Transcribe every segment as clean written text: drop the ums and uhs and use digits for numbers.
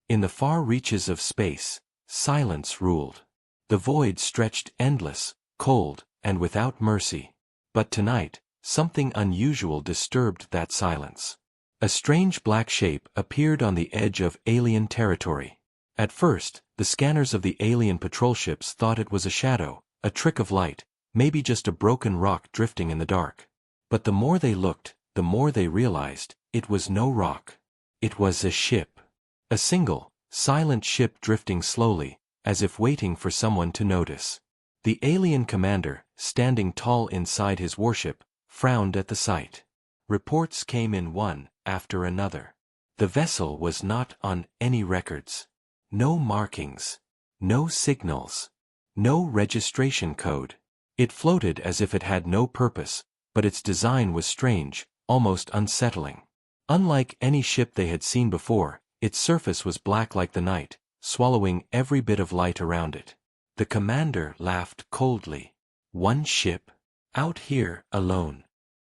In the far reaches of space, silence ruled. The void stretched endless, cold, and without mercy. But tonight, something unusual disturbed that silence. A strange black shape appeared on the edge of alien territory. At first, the scanners of the alien patrol ships thought it was a shadow, a trick of light, maybe just a broken rock drifting in the dark. But the more they looked, the more they realized, it was no rock. It was a ship. A single, silent ship drifting slowly, as if waiting for someone to notice. The alien commander, standing tall inside his warship, frowned at the sight. Reports came in one after another. The vessel was not on any records. No markings. No signals. No registration code. It floated as if it had no purpose, but its design was strange, almost unsettling. Unlike any ship they had seen before, its surface was black like the night, swallowing every bit of light around it. The commander laughed coldly. "One ship? Out here, alone,"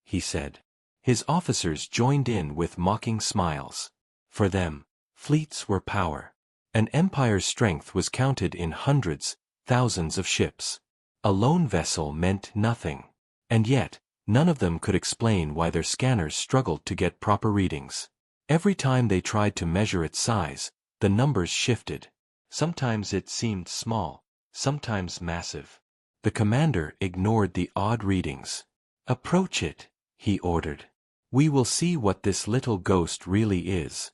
he said. His officers joined in with mocking smiles. For them, fleets were power. An empire's strength was counted in hundreds, thousands of ships. A lone vessel meant nothing. And yet, none of them could explain why their scanners struggled to get proper readings. Every time they tried to measure its size, the numbers shifted. Sometimes it seemed small, sometimes massive. The commander ignored the odd readings. "Approach it," he ordered. "We will see what this little ghost really is."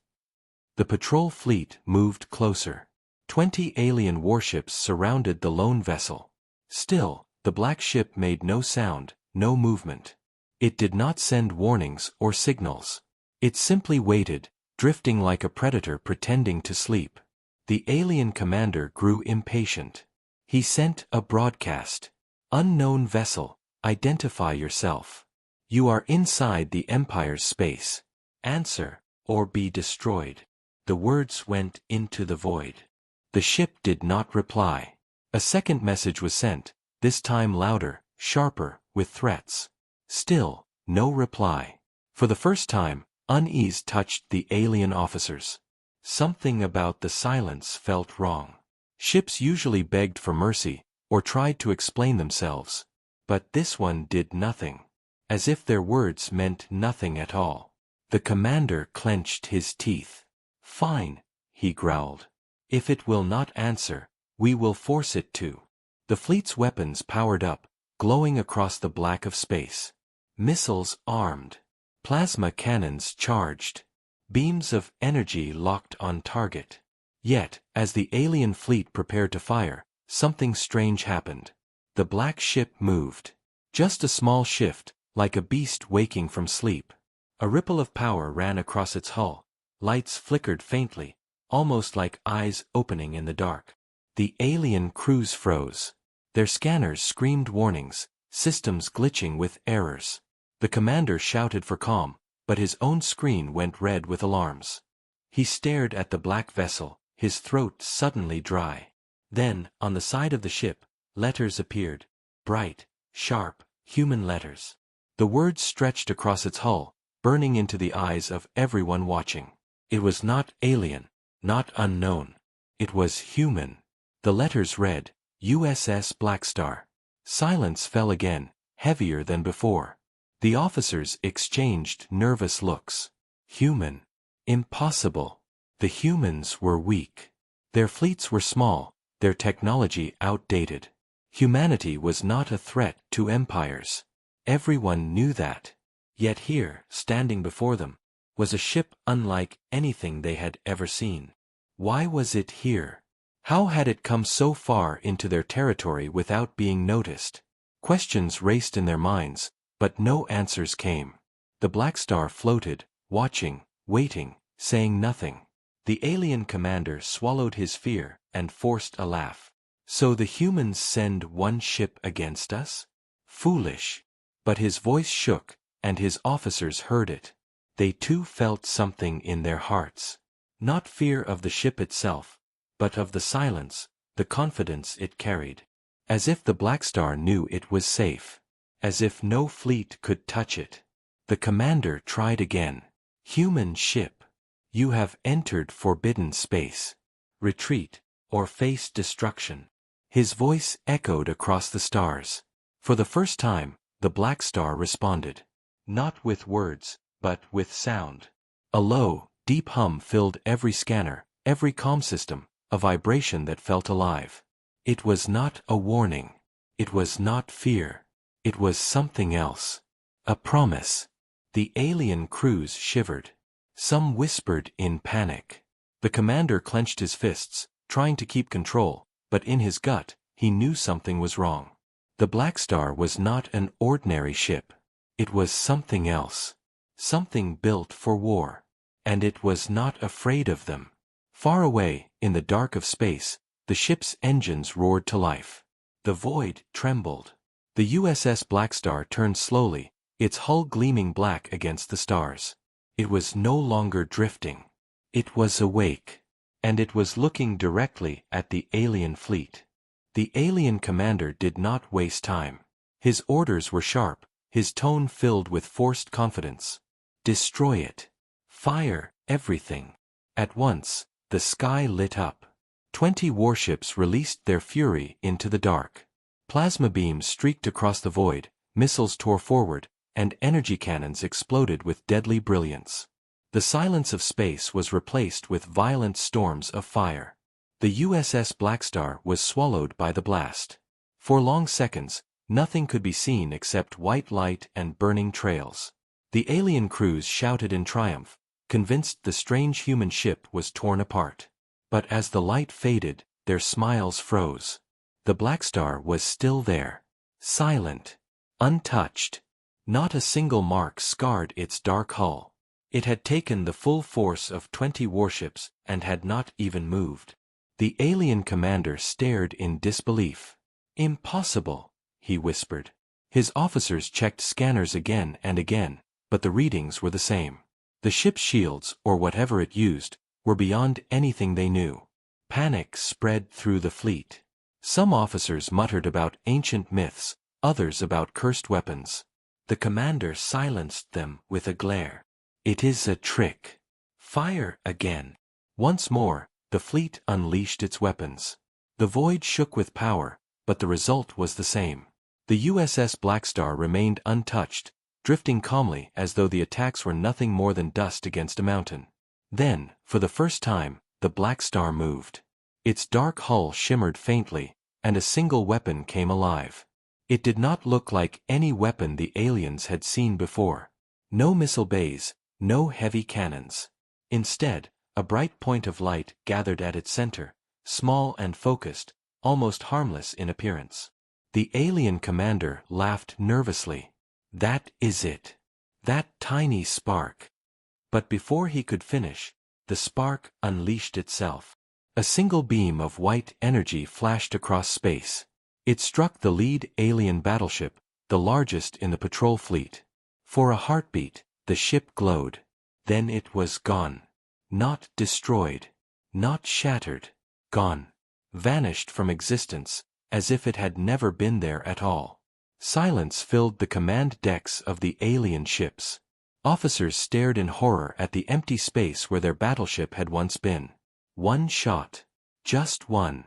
The patrol fleet moved closer. 20 alien warships surrounded the lone vessel. Still, the black ship made no sound, no movement. It did not send warnings or signals. It simply waited, drifting like a predator pretending to sleep. The alien commander grew impatient. He sent a broadcast. "Unknown vessel, identify yourself. You are inside the Empire's space. Answer, or be destroyed." The words went into the void. The ship did not reply. A second message was sent, this time louder, sharper, with threats. Still, no reply. For the first time, unease touched the alien officers. Something about the silence felt wrong. Ships usually begged for mercy, or tried to explain themselves. But this one did nothing. As if their words meant nothing at all. The commander clenched his teeth. "Fine," he growled. "If it will not answer, we will force it to." The fleet's weapons powered up, glowing across the black of space. Missiles armed. Plasma cannons charged. Beams of energy locked on target. Yet, as the alien fleet prepared to fire, something strange happened. The black ship moved. Just a small shift, like a beast waking from sleep. A ripple of power ran across its hull. Lights flickered faintly, almost like eyes opening in the dark. The alien crews froze. Their scanners screamed warnings, systems glitching with errors. The commander shouted for calm, but his own screen went red with alarms. He stared at the black vessel, his throat suddenly dry. Then, on the side of the ship, letters appeared. Bright, sharp, human letters. The words stretched across its hull, burning into the eyes of everyone watching. It was not alien, not unknown. It was human. The letters read, USS Blackstar. Silence fell again, heavier than before. The officers exchanged nervous looks. Human. Impossible. The humans were weak. Their fleets were small, their technology outdated. Humanity was not a threat to empires. Everyone knew that. Yet here, standing before them, was a ship unlike anything they had ever seen. Why was it here? How had it come so far into their territory without being noticed? Questions raced in their minds, but no answers came. The Blackstar floated, watching, waiting, saying nothing. The alien commander swallowed his fear and forced a laugh. "So the humans send one ship against us? Foolish." But his voice shook, and his officers heard it. They too felt something in their hearts. Not fear of the ship itself, but of the silence, the confidence it carried. As if the Blackstar knew it was safe. As if no fleet could touch it. The commander tried again. "Human ship. You have entered forbidden space. Retreat, or face destruction. His voice echoed across the stars. For the first time, the Blackstar responded. Not with words, but with sound. A low, deep hum filled every scanner, every comm system, a vibration that felt alive. It was not a warning. It was not fear. It was something else. A promise. The alien crews shivered. Some whispered in panic. The commander clenched his fists, trying to keep control, but in his gut, he knew something was wrong. The Blackstar was not an ordinary ship. It was something else. Something built for war. And it was not afraid of them. Far away, in the dark of space, the ship's engines roared to life. The void trembled. The USS Blackstar turned slowly, its hull gleaming black against the stars. It was no longer drifting. It was awake. And it was looking directly at the alien fleet. The alien commander did not waste time. His orders were sharp, his tone filled with forced confidence. Destroy it. Fire everything. At once, the sky lit up. 20 warships released their fury into the dark. Plasma beams streaked across the void, missiles tore forward, and energy cannons exploded with deadly brilliance. The silence of space was replaced with violent storms of fire. The USS Blackstar was swallowed by the blast. For long seconds, nothing could be seen except white light and burning trails. The alien crews shouted in triumph, convinced the strange human ship was torn apart. But as the light faded, their smiles froze. The Blackstar was still there. Silent. Untouched. Not a single mark scarred its dark hull. It had taken the full force of 20 warships and had not even moved. The alien commander stared in disbelief. Impossible, he whispered. His officers checked scanners again and again, but the readings were the same. The ship's shields, or whatever it used, were beyond anything they knew. Panic spread through the fleet. Some officers muttered about ancient myths, others about cursed weapons. The commander silenced them with a glare. It is a trick. Fire again. Once more, the fleet unleashed its weapons. The void shook with power, but the result was the same. The USS Blackstar remained untouched, drifting calmly as though the attacks were nothing more than dust against a mountain. Then, for the first time, the Blackstar moved. Its dark hull shimmered faintly, and a single weapon came alive. It did not look like any weapon the aliens had seen before. No missile bays, no heavy cannons. Instead, a bright point of light gathered at its center, small and focused, almost harmless in appearance. The alien commander laughed nervously. That is it. That tiny spark. But before he could finish, the spark unleashed itself. A single beam of white energy flashed across space. It struck the lead alien battleship, the largest in the patrol fleet. For a heartbeat, the ship glowed. Then it was gone. Not destroyed. Not shattered. Gone. Vanished from existence, as if it had never been there at all. Silence filled the command decks of the alien ships. Officers stared in horror at the empty space where their battleship had once been. One shot. Just one.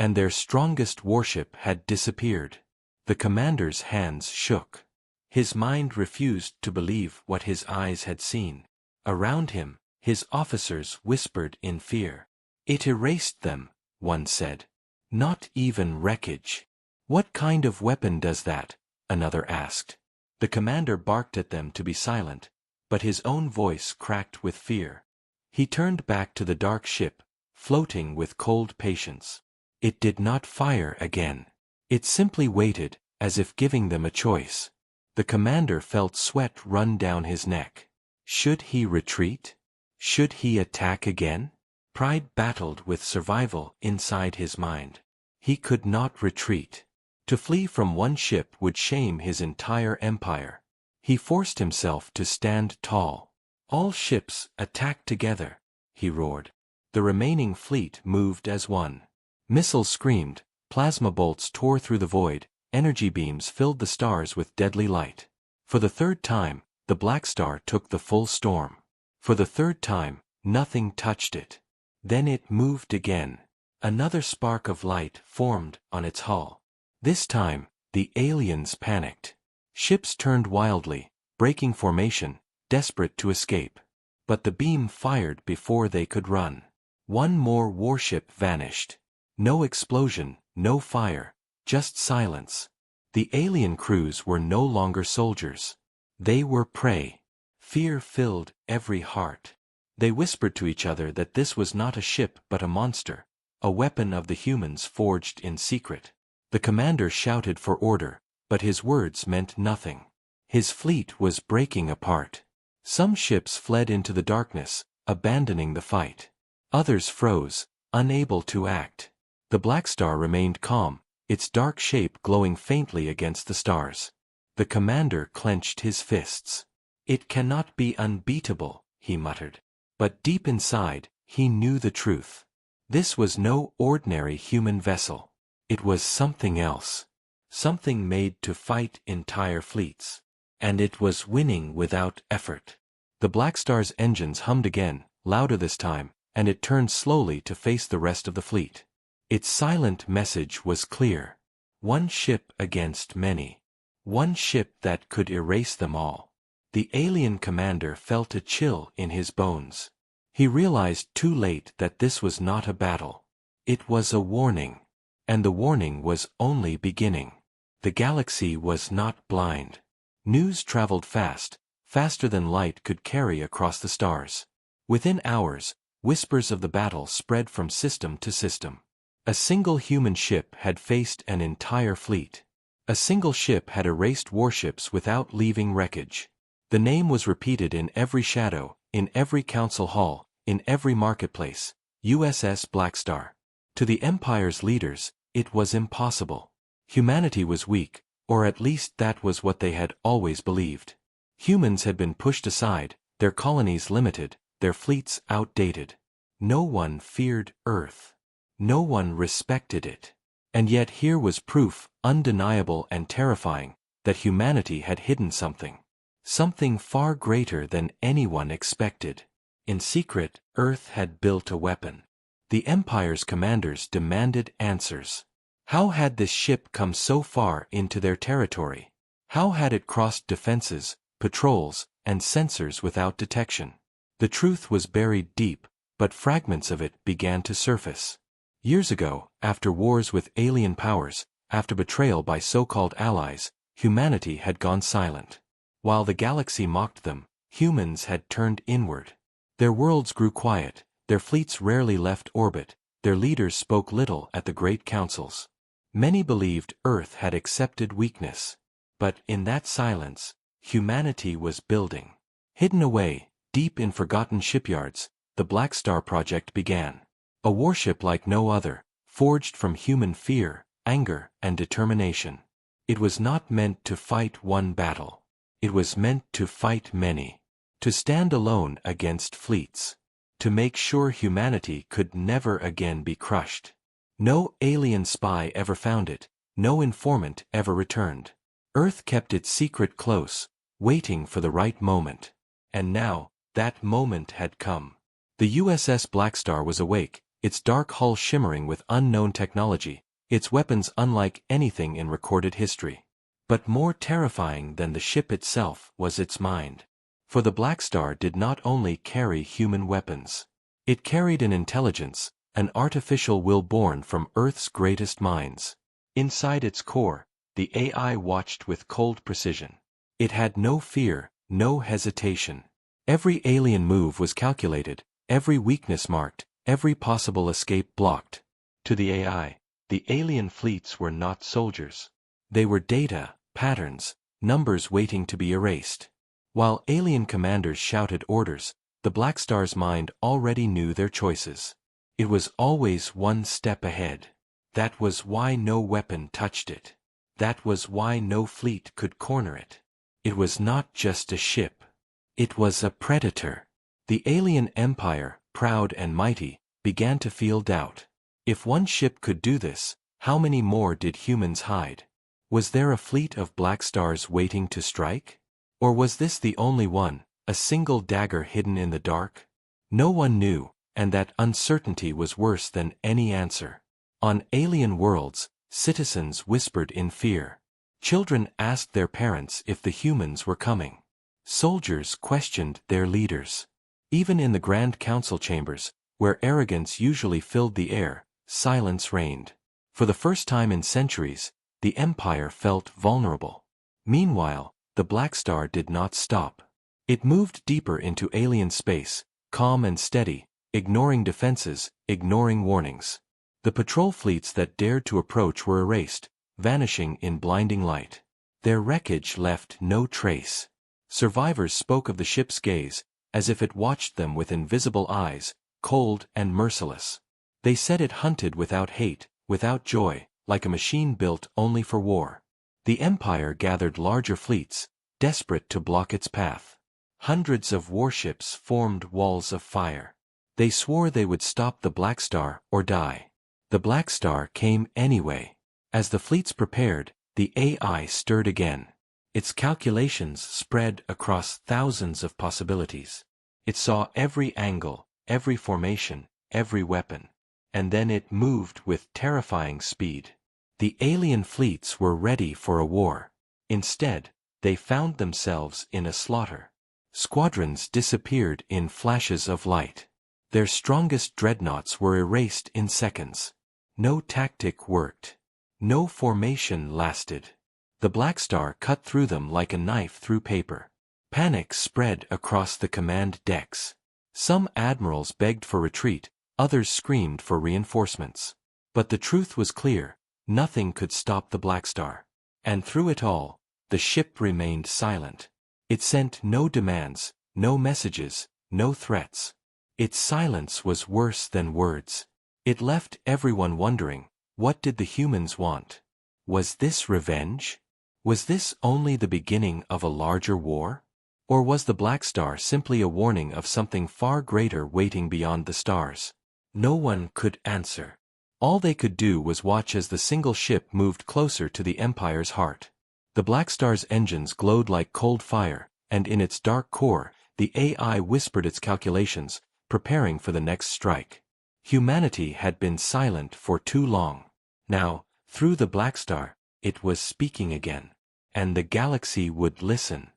And their strongest warship had disappeared. The commander's hands shook. His mind refused to believe what his eyes had seen. Around him, his officers whispered in fear. It erased them, one said. Not even wreckage. What kind of weapon does that? Another asked. The commander barked at them to be silent, but his own voice cracked with fear. He turned back to the dark ship, floating with cold patience. It did not fire again. It simply waited, as if giving them a choice. The commander felt sweat run down his neck. Should he retreat? Should he attack again? Pride battled with survival inside his mind. He could not retreat. To flee from one ship would shame his entire empire. He forced himself to stand tall. All ships attack together, he roared. The remaining fleet moved as one. Missiles screamed, plasma bolts tore through the void, energy beams filled the stars with deadly light. For the third time, the Blackstar took the full storm. For the third time, Nothing touched it. Then it moved again. Another spark of light formed on its hull. This time, the aliens panicked. Ships turned wildly, breaking formation, desperate to escape. But the beam fired before they could run. One more warship vanished. No explosion, no fire, just silence. The alien crews were no longer soldiers. They were prey. Fear filled every heart. They whispered to each other that this was not a ship but a monster, a weapon of the humans forged in secret. The commander shouted for order, but his words meant nothing. His fleet was breaking apart. Some ships fled into the darkness, abandoning the fight. Others froze, unable to act. The Blackstar remained calm, its dark shape glowing faintly against the stars. The commander clenched his fists. "It cannot be unbeatable," he muttered. But deep inside, he knew the truth. This was no ordinary human vessel. It was something else. Something made to fight entire fleets. And it was winning without effort. The Blackstar's engines hummed again, louder this time, and it turned slowly to face the rest of the fleet. Its silent message was clear. One ship against many. One ship that could erase them all. The alien commander felt a chill in his bones. He realized too late that this was not a battle. It was a warning. And the warning was only beginning. The galaxy was not blind. News traveled fast, faster than light could carry across the stars. Within hours, whispers of the battle spread from system to system. A single human ship had faced an entire fleet. A single ship had erased warships without leaving wreckage. The name was repeated in every shadow, in every council hall, in every marketplace, USS Blackstar. To the Empire's leaders, it was impossible. Humanity was weak, or at least that was what they had always believed. Humans had been pushed aside, their colonies limited, their fleets outdated. No one feared Earth. No one respected it. And yet here was proof, undeniable and terrifying, that humanity had hidden something. Something far greater than anyone expected. In secret, Earth had built a weapon. The Empire's commanders demanded answers. How had this ship come so far into their territory? How had it crossed defenses, patrols, and sensors without detection? The truth was buried deep, but fragments of it began to surface. Years ago, after wars with alien powers, after betrayal by so-called allies, humanity had gone silent. While the galaxy mocked them, humans had turned inward. Their worlds grew quiet, their fleets rarely left orbit, their leaders spoke little at the great councils. Many believed Earth had accepted weakness. But in that silence, humanity was building. Hidden away, deep in forgotten shipyards, the Blackstar project began. A warship like no other, forged from human fear, anger, and determination. It was not meant to fight one battle. It was meant to fight many. To stand alone against fleets. To make sure humanity could never again be crushed. No alien spy ever found it, no informant ever returned. Earth kept its secret close, waiting for the right moment. And now, that moment had come. The USS Blackstar was awake, its dark hull shimmering with unknown technology, its weapons unlike anything in recorded history. But more terrifying than the ship itself was its mind. For the Blackstar did not only carry human weapons. It carried an intelligence, an artificial will born from Earth's greatest minds. Inside its core, the AI watched with cold precision. It had no fear, no hesitation. Every alien move was calculated, every weakness marked, every possible escape blocked. To the AI, the alien fleets were not soldiers. They were data, patterns, numbers waiting to be erased. While alien commanders shouted orders, the Blackstar's mind already knew their choices. It was always one step ahead. That was why no weapon touched it. That was why no fleet could corner it. It was not just a ship. It was a predator. The alien empire, proud and mighty, began to feel doubt. If one ship could do this, how many more did humans hide? Was there a fleet of Blackstars waiting to strike? Or was this the only one, a single dagger hidden in the dark? No one knew, and that uncertainty was worse than any answer. On alien worlds, citizens whispered in fear. Children asked their parents if the humans were coming. Soldiers questioned their leaders. Even in the Grand Council chambers, where arrogance usually filled the air, silence reigned. For the first time in centuries, the Empire felt vulnerable. Meanwhile, the Blackstar did not stop. It moved deeper into alien space, calm and steady, ignoring defenses, ignoring warnings. The patrol fleets that dared to approach were erased, vanishing in blinding light. Their wreckage left no trace. Survivors spoke of the ship's gaze, as if it watched them with invisible eyes, cold and merciless. They said it hunted without hate, without joy, like a machine built only for war. The Empire gathered larger fleets, desperate to block its path. Hundreds of warships formed walls of fire. They swore they would stop the Blackstar or die. The Blackstar came anyway. As the fleets prepared, the AI stirred again. Its calculations spread across thousands of possibilities. It saw every angle, every formation, every weapon. And then it moved with terrifying speed. The alien fleets were ready for a war. Instead, they found themselves in a slaughter. Squadrons disappeared in flashes of light. Their strongest dreadnoughts were erased in seconds. No tactic worked. No formation lasted. The Blackstar cut through them like a knife through paper. Panic spread across the command decks. Some admirals begged for retreat, others screamed for reinforcements. But the truth was clear, nothing could stop the Blackstar. And through it all, the ship remained silent. It sent no demands, no messages, no threats. Its silence was worse than words. It left everyone wondering, what did the humans want? Was this revenge? Was this only the beginning of a larger war? Or was the Blackstar simply a warning of something far greater waiting beyond the stars? No one could answer. All they could do was watch as the single ship moved closer to the Empire's heart. The Blackstar's engines glowed like cold fire, and in its dark core, the AI whispered its calculations, preparing for the next strike. Humanity had been silent for too long. Now, through the Blackstar, it was speaking again. And the galaxy would listen.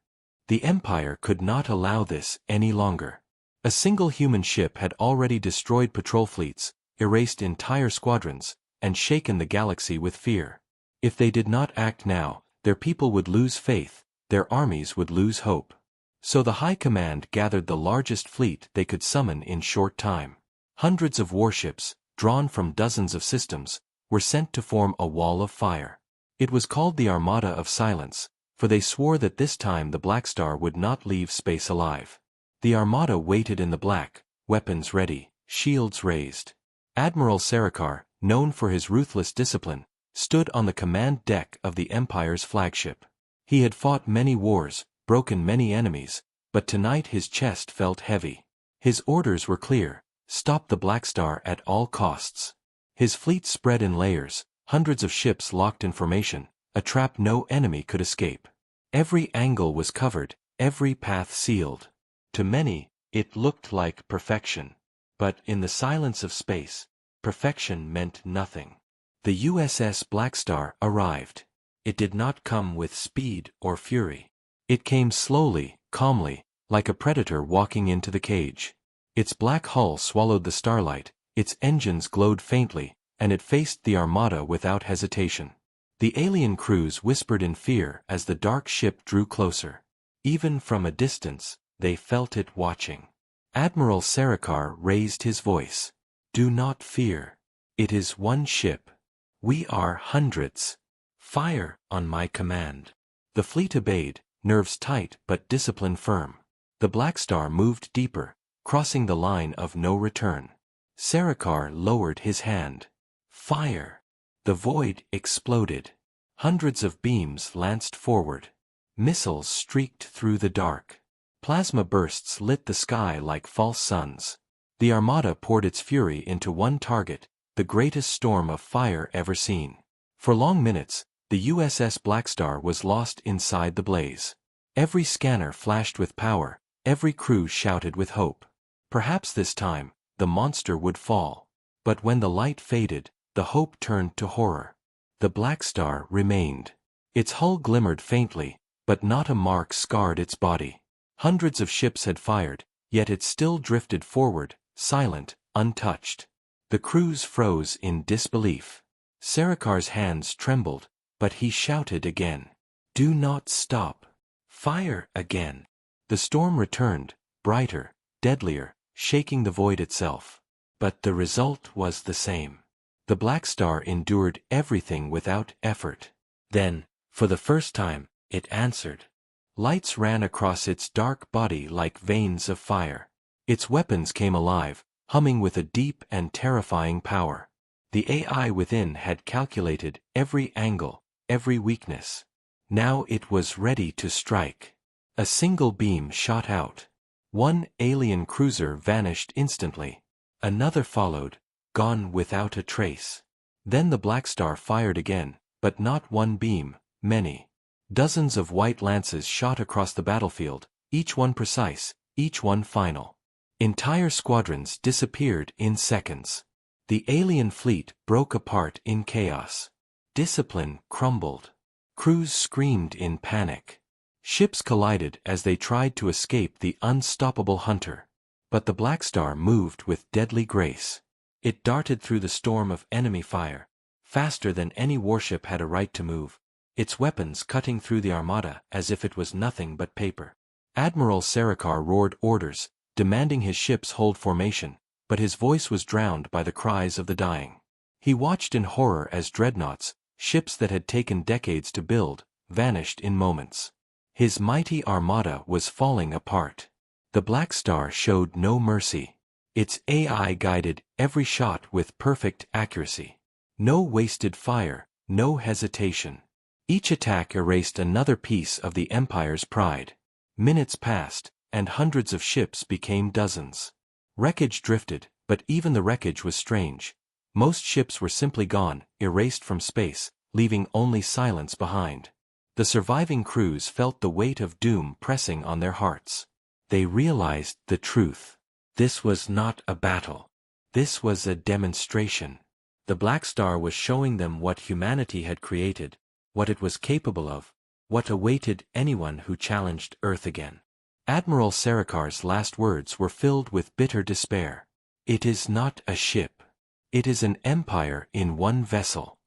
The Empire could not allow this any longer. A single human ship had already destroyed patrol fleets, erased entire squadrons, and shaken the galaxy with fear. If they did not act now, their people would lose faith, their armies would lose hope. So the High Command gathered the largest fleet they could summon in short time. Hundreds of warships, drawn from dozens of systems, were sent to form a wall of fire. It was called the Armada of Silence, for they swore that this time the Blackstar would not leave space alive. The Armada waited in the black, weapons ready, shields raised. Admiral Sarikar, known for his ruthless discipline, stood on the command deck of the Empire's flagship. He had fought many wars, broken many enemies, but tonight his chest felt heavy. His orders were clear: stop the Blackstar at all costs. His fleet spread in layers, hundreds of ships locked in formation, a trap no enemy could escape. Every angle was covered, every path sealed. To many, it looked like perfection. But in the silence of space, perfection meant nothing. The USS Blackstar arrived. It did not come with speed or fury. It came slowly, calmly, like a predator walking into the cage. Its black hull swallowed the starlight, its engines glowed faintly, and it faced the Armada without hesitation. The alien crews whispered in fear as the dark ship drew closer. Even from a distance, they felt it watching. Admiral Sarikar raised his voice. "Do not fear. It is one ship. We are hundreds. Fire on my command." The fleet obeyed, nerves tight but discipline firm. The Blackstar moved deeper, crossing the line of no return. Sarikar lowered his hand. Fire! The void exploded. Hundreds of beams lanced forward. Missiles streaked through the dark. Plasma bursts lit the sky like false suns. The Armada poured its fury into one target, the greatest storm of fire ever seen. For long minutes, the USS Blackstar was lost inside the blaze. Every scanner flashed with power, every crew shouted with hope. Perhaps this time, the monster would fall. But when the light faded, the hope turned to horror. The Blackstar remained. Its hull glimmered faintly, but not a mark scarred its body. Hundreds of ships had fired, yet it still drifted forward, silent, untouched. The crews froze in disbelief. Sarkar's hands trembled, but he shouted again. "Do not stop. Fire again." The storm returned, brighter, deadlier, shaking the void itself. But the result was the same. The Blackstar endured everything without effort. Then, for the first time, it answered. Lights ran across its dark body like veins of fire. Its weapons came alive, humming with a deep and terrifying power. The AI within had calculated every angle, every weakness. Now it was ready to strike. A single beam shot out. One alien cruiser vanished instantly. Another followed, gone without a trace. Then the Blackstar fired again, but not one beam, many. Dozens of white lances shot across the battlefield, each one precise, each one final. Entire squadrons disappeared in seconds. The alien fleet broke apart in chaos. Discipline crumbled. Crews screamed in panic. Ships collided as they tried to escape the unstoppable hunter. But the Blackstar moved with deadly grace. It darted through the storm of enemy fire, faster than any warship had a right to move, its weapons cutting through the armada as if it was nothing but paper. Admiral Sarkar roared orders, demanding his ships hold formation, but his voice was drowned by the cries of the dying. He watched in horror as dreadnoughts, ships that had taken decades to build, vanished in moments. His mighty armada was falling apart. The Blackstar showed no mercy. Its AI guided every shot with perfect accuracy. No wasted fire, no hesitation. Each attack erased another piece of the Empire's pride. Minutes passed, and hundreds of ships became dozens. Wreckage drifted, but even the wreckage was strange. Most ships were simply gone, erased from space, leaving only silence behind. The surviving crews felt the weight of doom pressing on their hearts. They realized the truth. This was not a battle. This was a demonstration. The Blackstar was showing them what humanity had created, what it was capable of, what awaited anyone who challenged Earth again. Admiral Sarkar's last words were filled with bitter despair. It is not a ship. It is an empire in one vessel.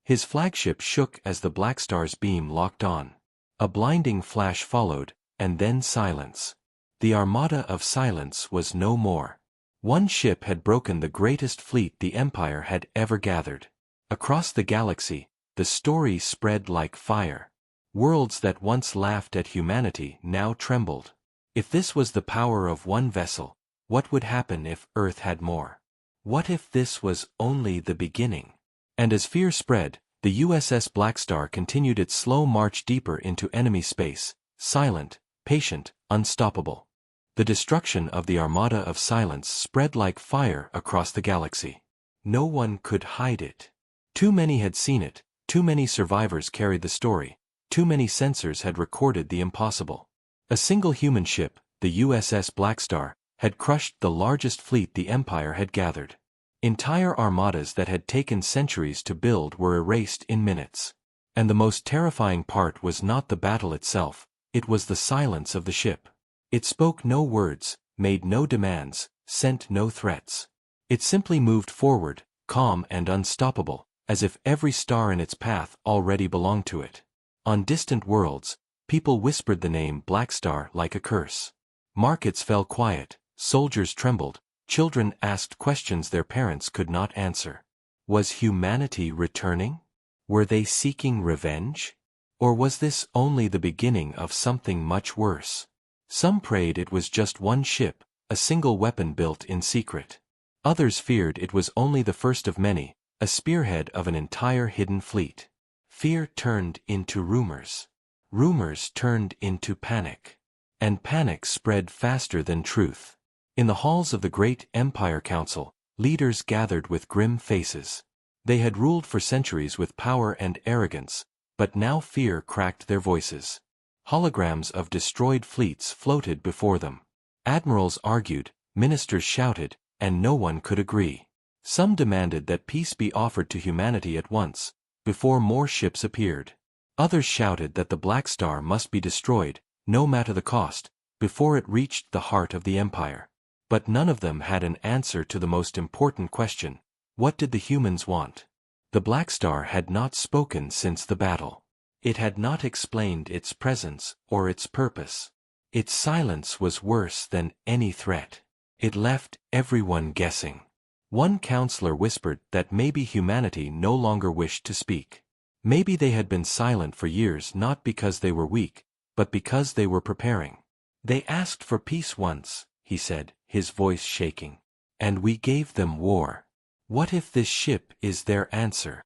His flagship shook as the Blackstar's beam locked on. A blinding flash followed, and then silence. The Armada of Silence was no more. One ship had broken the greatest fleet the Empire had ever gathered. Across the galaxy, the story spread like fire. Worlds that once laughed at humanity now trembled. If this was the power of one vessel, what would happen if Earth had more? What if this was only the beginning? And as fear spread, the USS Blackstar continued its slow march deeper into enemy space, silent, patient, unstoppable. The destruction of the Armada of Silence spread like fire across the galaxy. No one could hide it. Too many had seen it, too many survivors carried the story, too many sensors had recorded the impossible. A single human ship, the USS Blackstar, had crushed the largest fleet the Empire had gathered. Entire armadas that had taken centuries to build were erased in minutes. And the most terrifying part was not the battle itself, it was the silence of the ship. It spoke no words, made no demands, sent no threats. It simply moved forward, calm and unstoppable, as if every star in its path already belonged to it. On distant worlds, people whispered the name Blackstar like a curse. Markets fell quiet, soldiers trembled, children asked questions their parents could not answer. Was humanity returning? Were they seeking revenge? Or was this only the beginning of something much worse? Some prayed it was just one ship, a single weapon built in secret. Others feared it was only the first of many, a spearhead of an entire hidden fleet. Fear turned into rumors. Rumors turned into panic. And panic spread faster than truth. In the halls of the great Empire Council, leaders gathered with grim faces. They had ruled for centuries with power and arrogance, but now fear cracked their voices. Holograms of destroyed fleets floated before them. Admirals argued, Ministers shouted, and no one could agree. Some demanded that peace be offered to humanity at once, before more ships appeared. Others shouted that the Blackstar must be destroyed, no matter the cost, before it reached the heart of the Empire. But none of them had an answer to the most important question: what did the humans want? The Blackstar had not spoken since the battle. It had not explained its presence or its purpose. Its silence was worse than any threat. It left everyone guessing. One counselor whispered that maybe humanity no longer wished to speak. Maybe they had been silent for years not because they were weak, but because they were preparing. They asked for peace once, he said, his voice shaking. And we gave them war. What if this ship is their answer?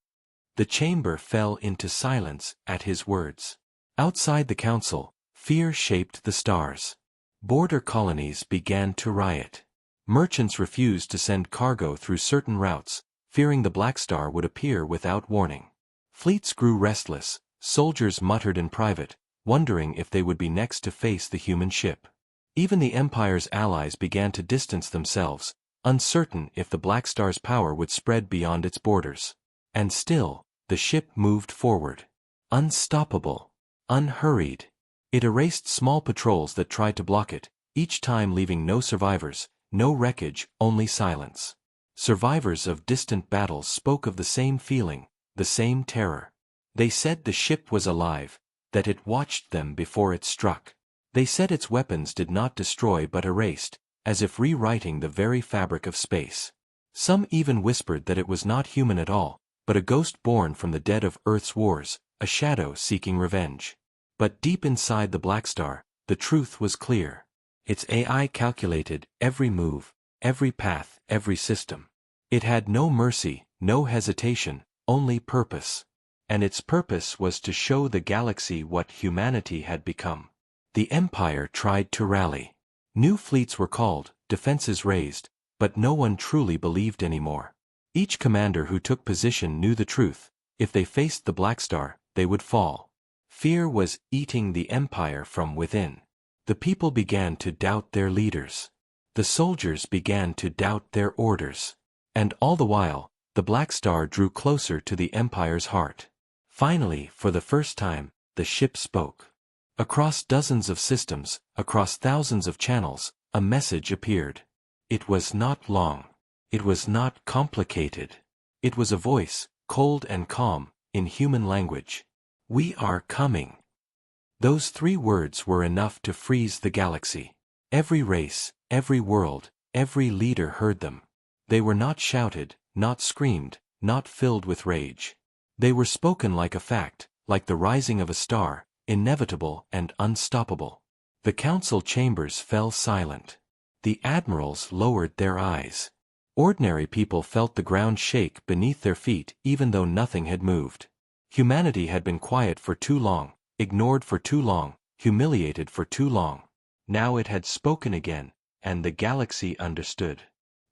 The chamber fell into silence at his words. Outside the council, fear shaped the stars. Border colonies began to riot. Merchants refused to send cargo through certain routes, fearing the Blackstar would appear without warning. Fleets grew restless, soldiers muttered in private, wondering if they would be next to face the human ship. Even the Empire's allies began to distance themselves, uncertain if the Blackstar's power would spread beyond its borders. And still, the ship moved forward. Unstoppable. Unhurried. It erased small patrols that tried to block it, each time leaving no survivors, no wreckage, only silence. Survivors of distant battles spoke of the same feeling, the same terror. They said the ship was alive, that it watched them before it struck. They said its weapons did not destroy but erased, as if rewriting the very fabric of space. Some even whispered that it was not human at all, but a ghost born from the dead of Earth's wars, a shadow seeking revenge. But deep inside the Blackstar, the truth was clear. Its AI calculated every move, every path, every system. It had no mercy, no hesitation, only purpose. And its purpose was to show the galaxy what humanity had become. The Empire tried to rally. New fleets were called, defenses raised, but no one truly believed anymore. Each commander who took position knew the truth: if they faced the Blackstar, they would fall. Fear was eating the Empire from within. The people began to doubt their leaders. The soldiers began to doubt their orders. And all the while, the Blackstar drew closer to the Empire's heart. Finally, for the first time, the ship spoke. Across dozens of systems, across thousands of channels, a message appeared. It was not long. It was not complicated. It was a voice, cold and calm, in human language. We are coming. Those 3 words were enough to freeze the galaxy. Every race, every world, every leader heard them. They were not shouted, not screamed, not filled with rage. They were spoken like a fact, like the rising of a star, inevitable and unstoppable. The council chambers fell silent. The admirals lowered their eyes. Ordinary people felt the ground shake beneath their feet even though nothing had moved. Humanity had been quiet for too long, ignored for too long, humiliated for too long. Now it had spoken again, and the galaxy understood.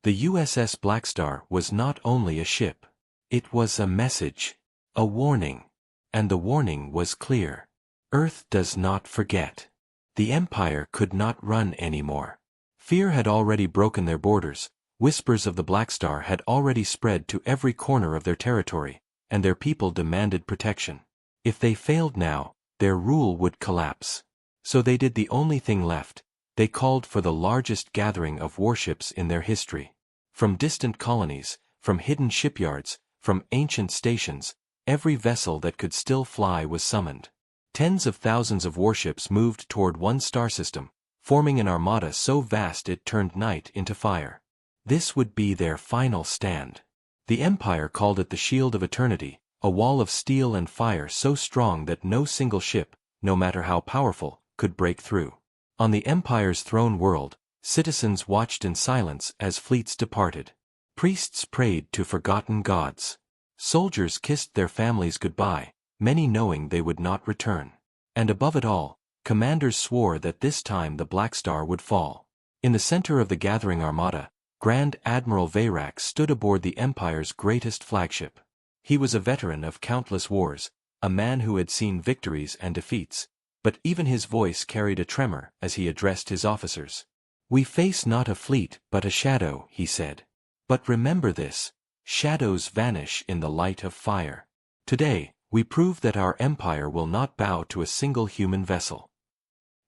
The USS Blackstar was not only a ship. It was a message, a warning. And the warning was clear. Earth does not forget. The Empire could not run anymore. Fear had already broken their borders, whispers of the Blackstar had already spread to every corner of their territory, and their people demanded protection. If they failed now, their rule would collapse. So they did the only thing left: they called for the largest gathering of warships in their history. From distant colonies, from hidden shipyards, from ancient stations, every vessel that could still fly was summoned. Tens of thousands of warships moved toward one star system, forming an armada so vast it turned night into fire. This would be their final stand. The Empire called it the Shield of Eternity, a wall of steel and fire so strong that no single ship, no matter how powerful, could break through. On the Empire's throne world, citizens watched in silence as fleets departed. Priests prayed to forgotten gods. Soldiers kissed their families goodbye, many knowing they would not return. And above it all, commanders swore that this time the Blackstar would fall. In the center of the gathering armada, Grand Admiral Veyrak stood aboard the Empire's greatest flagship. He was a veteran of countless wars, a man who had seen victories and defeats, but even his voice carried a tremor as he addressed his officers. "We face not a fleet but a shadow," he said. "But remember this, shadows vanish in the light of fire. Today, we prove that our empire will not bow to a single human vessel."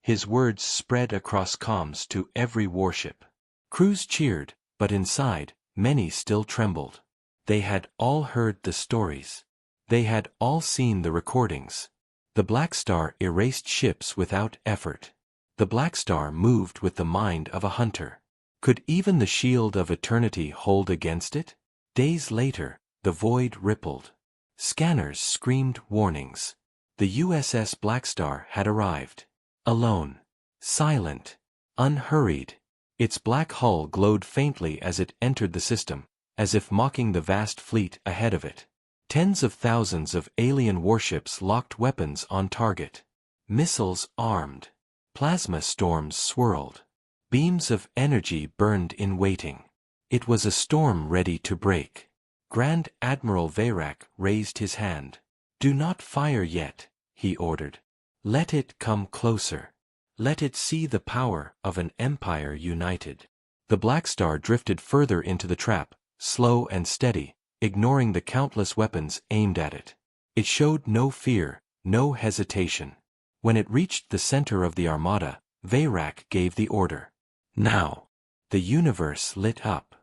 His words spread across comms to every warship. Crews cheered, but inside, many still trembled. They had all heard the stories. They had all seen the recordings. The Blackstar erased ships without effort. The Blackstar moved with the mind of a hunter. Could even the shield of eternity hold against it? Days later, the void rippled. Scanners screamed warnings. The USS Blackstar had arrived. Alone. Silent. Unhurried. Its black hull glowed faintly as it entered the system, as if mocking the vast fleet ahead of it. Tens of thousands of alien warships locked weapons on target. Missiles armed. Plasma storms swirled. Beams of energy burned in waiting. It was a storm ready to break. Grand Admiral Veyrak raised his hand. "Do not fire yet," he ordered. "Let it come closer. Let it see the power of an empire united." The Blackstar drifted further into the trap, slow and steady, ignoring the countless weapons aimed at it. It showed no fear, no hesitation. When it reached the center of the armada, Veyrak gave the order. Now. The universe lit up.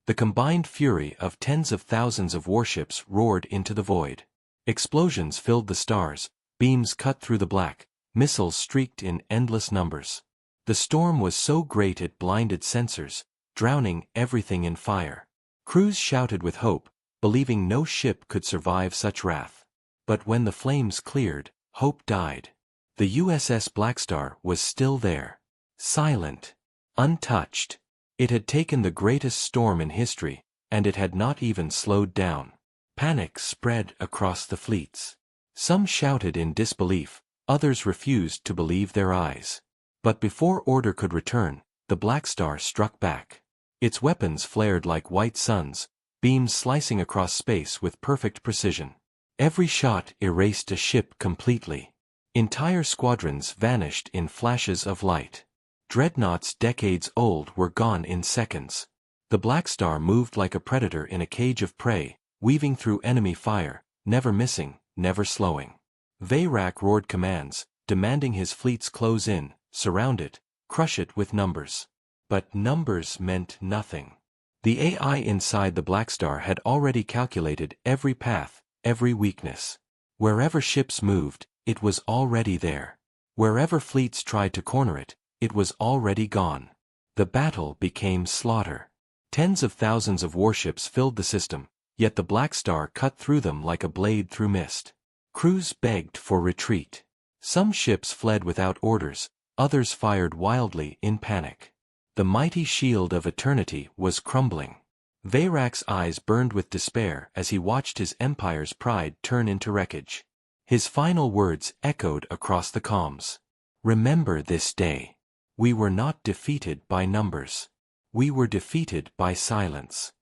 The combined fury of tens of thousands of warships roared into the void. Explosions filled the stars, beams cut through the black, missiles streaked in endless numbers. The storm was so great it blinded sensors, drowning everything in fire. Crews shouted with hope, believing no ship could survive such wrath. But when the flames cleared, hope died. The USS Blackstar was still there. Silent. Untouched. It had taken the greatest storm in history, and it had not even slowed down. Panic spread across the fleets. Some shouted in disbelief, others refused to believe their eyes. But before order could return, the Blackstar struck back. Its weapons flared like white suns, beams slicing across space with perfect precision. Every shot erased a ship completely. Entire squadrons vanished in flashes of light. Dreadnoughts decades old were gone in seconds. The Blackstar moved like a predator in a cage of prey, weaving through enemy fire, never missing, never slowing. Veyrak roared commands, demanding his fleets close in, surround it, crush it with numbers. But numbers meant nothing. The AI inside the Blackstar had already calculated every path, every weakness. Wherever ships moved, it was already there. Wherever fleets tried to corner it, it was already gone. The battle became slaughter. Tens of thousands of warships filled the system, yet the Blackstar cut through them like a blade through mist. Crews begged for retreat. Some ships fled without orders, others fired wildly in panic. The mighty shield of eternity was crumbling. Veyrak's eyes burned with despair as he watched his empire's pride turn into wreckage. His final words echoed across the comms. "Remember this day. We were not defeated by numbers. We were defeated by silence."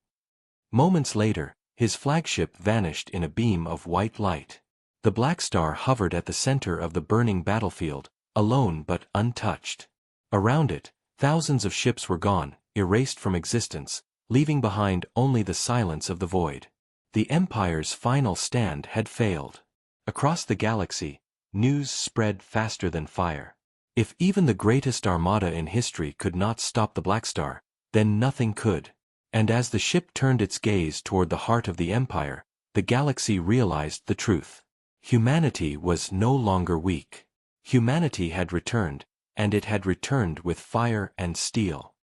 Moments later, his flagship vanished in a beam of white light. The Blackstar hovered at the center of the burning battlefield, alone but untouched. Around it, thousands of ships were gone, erased from existence, leaving behind only the silence of the void. The Empire's final stand had failed. Across the galaxy, news spread faster than fire. If even the greatest armada in history could not stop the Blackstar, then nothing could. And as the ship turned its gaze toward the heart of the Empire, the galaxy realized the truth. Humanity was no longer weak. Humanity had returned, and it had returned with fire and steel.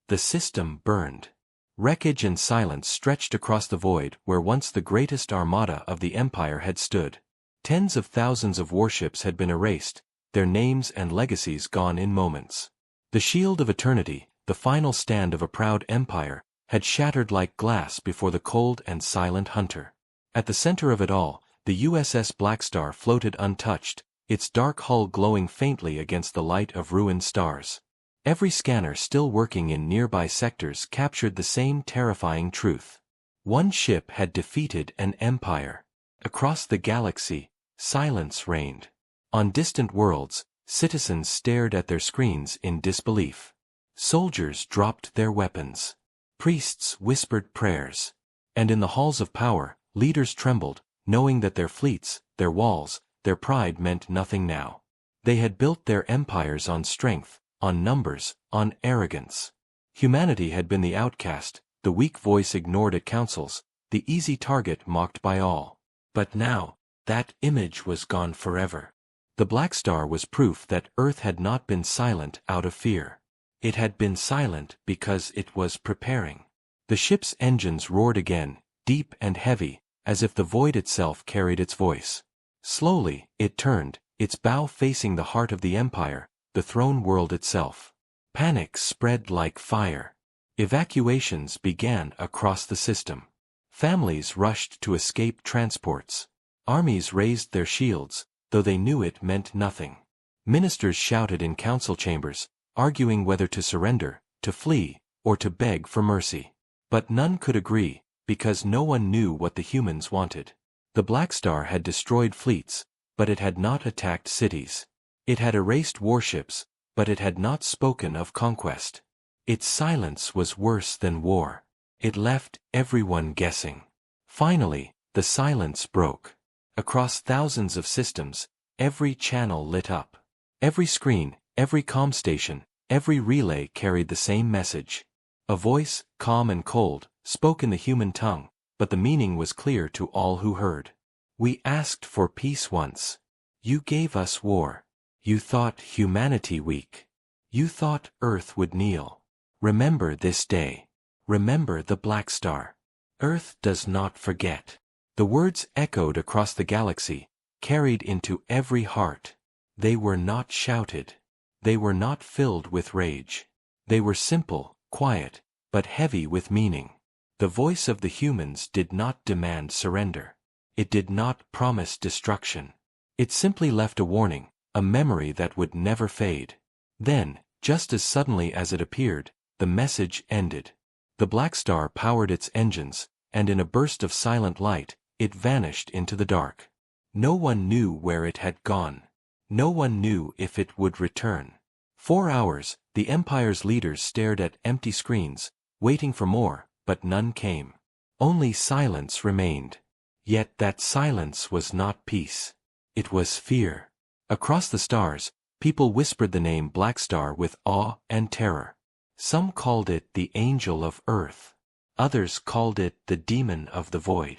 The system burned. Wreckage and silence stretched across the void where once the greatest armada of the Empire had stood. Tens of thousands of warships had been erased, their names and legacies gone in moments. The shield of eternity, the final stand of a proud empire, had shattered like glass before the cold and silent hunter. At the center of it all, the USS Blackstar floated untouched, its dark hull glowing faintly against the light of ruined stars. Every scanner still working in nearby sectors captured the same terrifying truth. One ship had defeated an empire. Across the galaxy, silence reigned. On distant worlds, citizens stared at their screens in disbelief. Soldiers dropped their weapons. Priests whispered prayers. And in the halls of power, leaders trembled, knowing that their fleets, their walls, their pride meant nothing now. They had built their empires on strength, on numbers, on arrogance. Humanity had been the outcast, the weak voice ignored at councils, the easy target mocked by all. But now, that image was gone forever. The Blackstar was proof that Earth had not been silent out of fear. It had been silent because it was preparing. The ship's engines roared again, deep and heavy, as if the void itself carried its voice. Slowly, it turned, its bow facing the heart of the Empire, the throne world itself. Panic spread like fire. Evacuations began across the system. Families rushed to escape transports. Armies raised their shields, though they knew it meant nothing. Ministers shouted in council chambers, arguing whether to surrender, to flee, or to beg for mercy. But none could agree, because no one knew what the humans wanted. The Blackstar had destroyed fleets, but it had not attacked cities. It had erased warships, but it had not spoken of conquest. Its silence was worse than war. It left everyone guessing. Finally, the silence broke. Across thousands of systems, every channel lit up. Every screen, every comm station, every relay carried the same message. A voice, calm and cold, spoke in the human tongue, but the meaning was clear to all who heard. We asked for peace once. You gave us war. You thought humanity weak. You thought Earth would kneel. Remember this day. Remember the Blackstar. Earth does not forget. The words echoed across the galaxy, carried into every heart. They were not shouted. They were not filled with rage. They were simple, quiet, but heavy with meaning. The voice of the humans did not demand surrender. It did not promise destruction. It simply left a warning, a memory that would never fade. Then, just as suddenly as it appeared, the message ended. The Blackstar powered its engines, and in a burst of silent light, it vanished into the dark. No one knew where it had gone. No one knew if it would return. 4 hours, the Empire's leaders stared at empty screens, waiting for more, but none came. Only silence remained. Yet that silence was not peace. It was fear. Across the stars, people whispered the name Blackstar with awe and terror. Some called it the Angel of Earth. Others called it the Demon of the Void.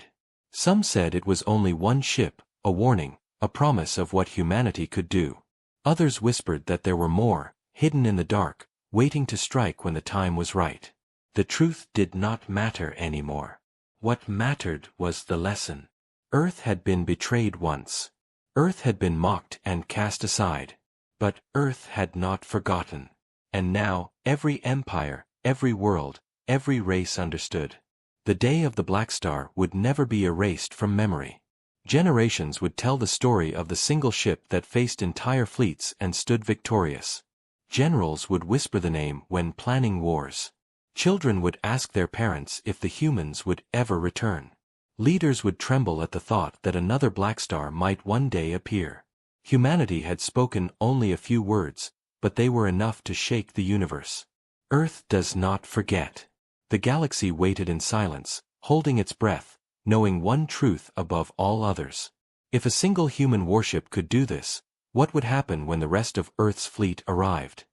Some said it was only one ship, a warning, a promise of what humanity could do. Others whispered that there were more, hidden in the dark, waiting to strike when the time was right. The truth did not matter anymore. What mattered was the lesson. Earth had been betrayed once. Earth had been mocked and cast aside. But Earth had not forgotten. And now, every empire, every world, every race understood. The day of the Blackstar would never be erased from memory. Generations would tell the story of the single ship that faced entire fleets and stood victorious. Generals would whisper the name when planning wars. Children would ask their parents if the humans would ever return. Leaders would tremble at the thought that another Blackstar might one day appear. Humanity had spoken only a few words, but they were enough to shake the universe. Earth does not forget. The galaxy waited in silence, holding its breath, knowing one truth above all others. If a single human warship could do this, what would happen when the rest of Earth's fleet arrived?